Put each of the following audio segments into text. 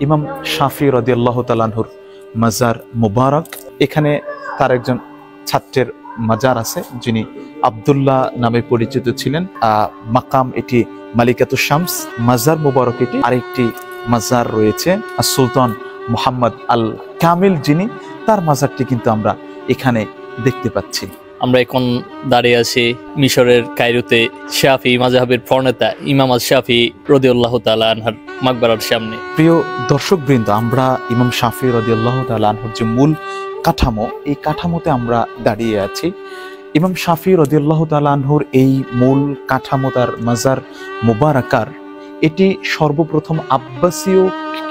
ইমাম শাফি রাদিয়াল্লাহু তাআলা আনহুর মাজার মুবারক। এখানে তার একজন ছাত্রের মাজার আছে যিনি আব্দুল্লাহ নামে পরিচিত ছিলেন। মাকাম এটি মালিকাতুশ শামস, মাজার মুবারক এটি। আরেকটি মাজার রয়েছে সুলতান মুহাম্মদ আল কামিল যিনি, তার মাজারটি কিন্তু আমরা এখানে দেখতে পাচ্ছি। আমরা এখন দাঁড়িয়ে আছি মিশরের কায়রোতে শাফি মাযহাবের প্রণেতা ইমাম আশ-শাফি রাদিয়াল্লাহু তাআলা আনহুর মাকবারার সামনে। প্রিয় দর্শকবৃন্দ, আমরা ইমাম শাফি রাদিয়াল্লাহু তাআলা আনহুর যে মূল কাঠামো, এই কাঠামোতে আমরা দাঁড়িয়ে আছি। ইমাম শাফি রাদিয়াল্লাহু তাআলা আনহুর এই মূল কাঠামো, তার মাজার মুবারাকার, এটি সর্বপ্রথম আব্বাসীয়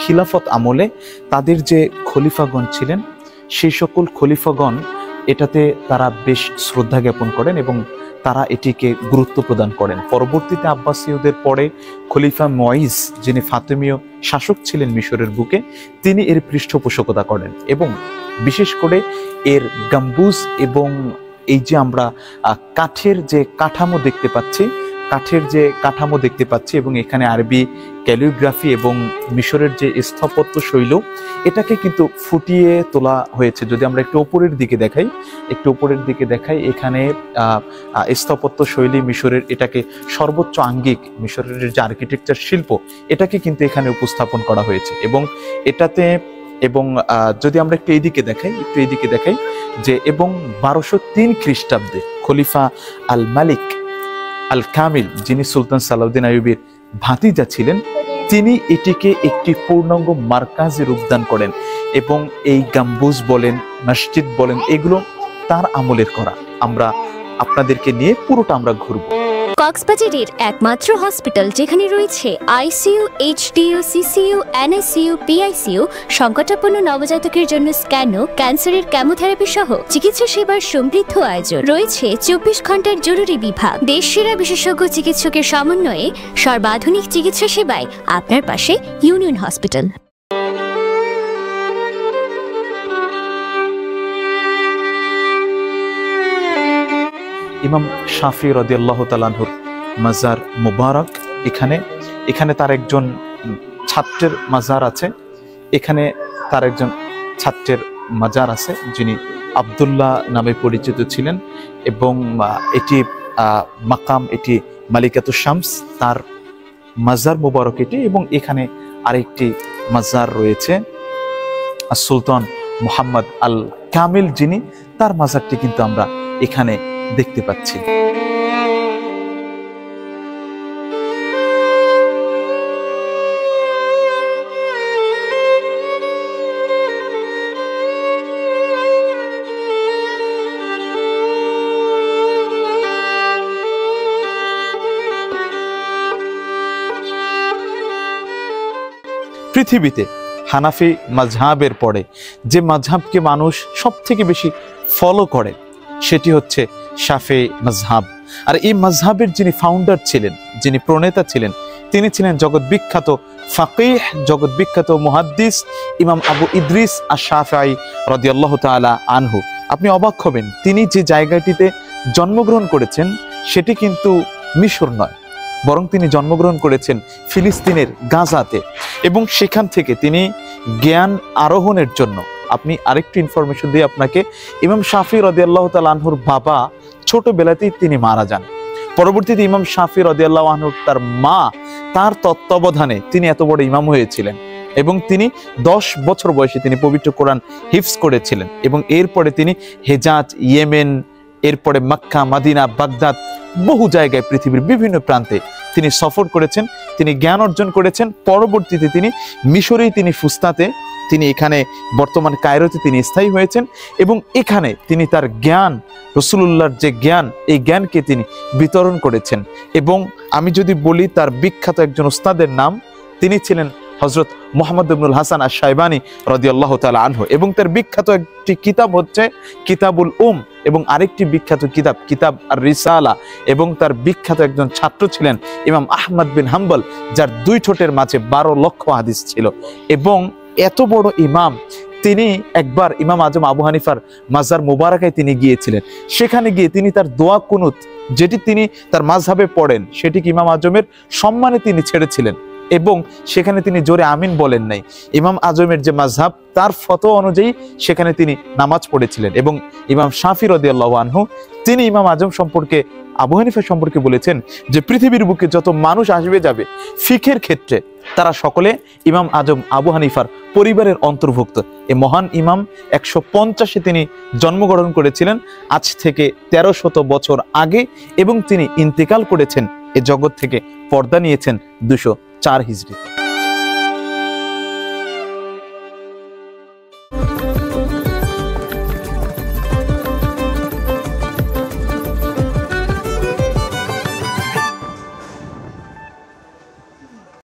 খিলাফত আমলে তাদের যে খলিফাগণ ছিলেন, সেই সকল খলিফাগণ এটাতে তারা বেশ শ্রদ্ধা জ্ঞাপন করেন এবং তারা এটিকে গুরুত্ব প্রদান করেন। পরবর্তীতে আব্বাসীয়দের পরে খলিফা মুঈজ, যিনি ফাতেমীয় শাসক ছিলেন মিশরের বুকে, তিনি এর পৃষ্ঠপোষকতা করেন এবং বিশেষ করে এর গম্বুজ এবং এই যে আমরা কাঠের যে কাঠামো দেখতে পাচ্ছি এবং এখানে আরবি ক্যালিগ্রাফি এবং মিশরের যে স্থাপত্য শৈল, এটাকে কিন্তু ফুটিয়ে তোলা হয়েছে। যদি আমরা একটু উপরের দিকে দেখাই, এখানে স্থাপত্য শৈলী মিশরের, এটাকে সর্বোচ্চ আঙ্গিক মিশরের যে আর্কিটেকচার শিল্প, এটাকে কিন্তু এখানে উপস্থাপন করা হয়েছে এবং এটাতে যদি আমরা একটু এইদিকে দেখাই যে এবং 1203 খ্রিস্টাব্দে খলিফা আল মালিক আল কামিল, যিনি সুলতান সালাউদ্দিন আইয়ুবীর ভাতিজা ছিলেন, তিনি এটিকে একটি পূর্ণাঙ্গ মার্কাজে রূপদান করেন এবং এই গম্বুজ বলেন, মসজিদ বলেন, এগুলো তার আমলের করা। আমরা আপনাদেরকে নিয়ে পুরোটা আমরা ঘুরবো। কক্সবাজারের একমাত্র হসপিটাল যেখানে রয়েছে ICU, HDU, CCU, NICU, PICU, সংকটাপন্ন নবজাতকের জন্য স্ক্যানো, ক্যান্সারের কেমোথেরাপি সহ চিকিৎসা সেবার সমৃদ্ধ আয়োজন। রয়েছে 24 ঘন্টার জরুরি বিভাগ। দেশসেরা বিশেষজ্ঞ চিকিৎসকের সমন্বয়ে সর্বাধুনিক চিকিৎসা সেবায় আপনার পাশে ইউনিয়ন হসপিটাল। ইমাম শাফি রাদিয়াল্লাহু তাআলা আনহুর মাজার মুবারক। এখানে তার একজন ছাত্রের মাজার আছে। যিনি আব্দুল্লাহ নামে পরিচিত ছিলেন এবং এটি মাকাম এটি মালিকাতুশ শামস, তার মাজার মুবারক এটি। এবং এখানে আরেকটি মাজার রয়েছে সুলতান মুহাম্মদ আল কামিল যিনি, তার মাজারটি কিন্তু আমরা এখানে দেখতে পাচ্ছি। পৃথিবীতে হানাফি মাযহাবের পরে যে মাযহাবকে মানুষ সব থেকে বেশি ফলো করে, সেটি হচ্ছে শাফি মাযহাব। আর এই মাযহাবের যিনি ফাউন্ডার ছিলেন, যিনি প্রণেতা ছিলেন, তিনি ছিলেন জগৎ বিখ্যাত ফাকিহ, জগৎ বিখ্যাত মুহাদ্দিস ইমাম আবু ইদ্রিস আশ-শাফিঈ রাদিয়াল্লাহু তাআলা আনহু। আপনি অবাক হবেন, তিনি যে জায়গাটিতে জন্মগ্রহণ করেছেন সেটি কিন্তু মিশর নয়, বরং তিনি জন্মগ্রহণ করেছেন ফিলিস্তিনের গাজাতে এবং সেখান থেকে তিনি জ্ঞান আরোহণের জন্য, আপনি আরেকটু ইনফরমেশন দিয়ে আপনাকে, ইমাম শাফি রাদিয়াল্লাহু তাআলা আনহুর বাবা ছোটবেলাতেই তিনি মারা যান। পরবর্তীতে ইমাম শাফি রাদিয়াল্লাহু আনহু তার মা, তার তত্ত্বাবধানে তিনি এত বড় ইমাম হয়েছিলেন এবং তিনি 10 বছর বয়সে তিনি পবিত্র কোরআন হিফজ করেছিলেন এবং এরপরে তিনি হেজাজ, ইয়েমেন, এরপরে মক্কা, মদিনা, বাগদাদ, বহু জায়গায় পৃথিবীর বিভিন্ন প্রান্তে তিনি সফর করেছেন, তিনি জ্ঞান অর্জন করেছেন। পরবর্তীতে তিনি মিশরেই, তিনি ফুস্তাতে, তিনি এখানে বর্তমান কায়রোতে তিনি স্থায়ী হয়েছেন এবং এখানে তিনি তার জ্ঞান, রাসূলুল্লাহর যে জ্ঞান, এই জ্ঞানকে তিনি বিতরণ করেছেন। এবং আমি যদি বলি তার বিখ্যাত একজন উস্তাদের নাম, তিনি ছিলেন হযরত মুহাম্মদ ইবনুল হাসান আশ-শাইবানী রাদিয়াল্লাহু তাআলা আনহু এবং তার বিখ্যাত একটি কিতাব হচ্ছে কিতাবুল এবং আরেকটি বিখ্যাত কিতাব আর রিসালা। এবং তার বিখ্যাত একজন ছাত্র ছিলেন ইমাম আহমদ বিন হাম্বল, যার 2 ঠোঁটের মাঝে 12 লক্ষ হাদিস ছিল। এবং এত বড় ইমাম, তিনি একবার ইমাম আজম আবু হানিফার মাজার মুবারাকায় তিনি গিয়েছিলেন। সেখানে গিয়ে তিনি তার দোয়া কুনুত, যেটি তিনি তার মাযহাবে পড়েন, সেটি ইমাম আজমের সম্মানে তিনি ছেড়েছিলেন এবং সেখানে তিনি জোরে আমিন বলেন নাই। ইমাম আজমের যে মাযহাব তার ফতোয়া অনুযায়ী সেখানে তিনি নামাজ পড়েছিলেন। এবং ইমাম শাফি রাদিয়াল্লাহু আনহু তিনি ইমাম আজম সম্পর্কে, আবু হানিফা সম্পর্কে বলেছেন যে পৃথিবীর বুকে যত মানুষ আসবে যাবে ফিকের ক্ষেত্রে তারা সকলে ইমাম আজম আবু হানিফার পরিবারের অন্তর্ভুক্ত। এই মহান ইমাম 150-এ তিনি জন্মগ্রহণ করেছিলেন, আজ থেকে 1300 বছর আগে, এবং তিনি ইন্তেকাল করেছেন এ জগৎ থেকে, পর্দা নিয়েছেন 204 হিজরি।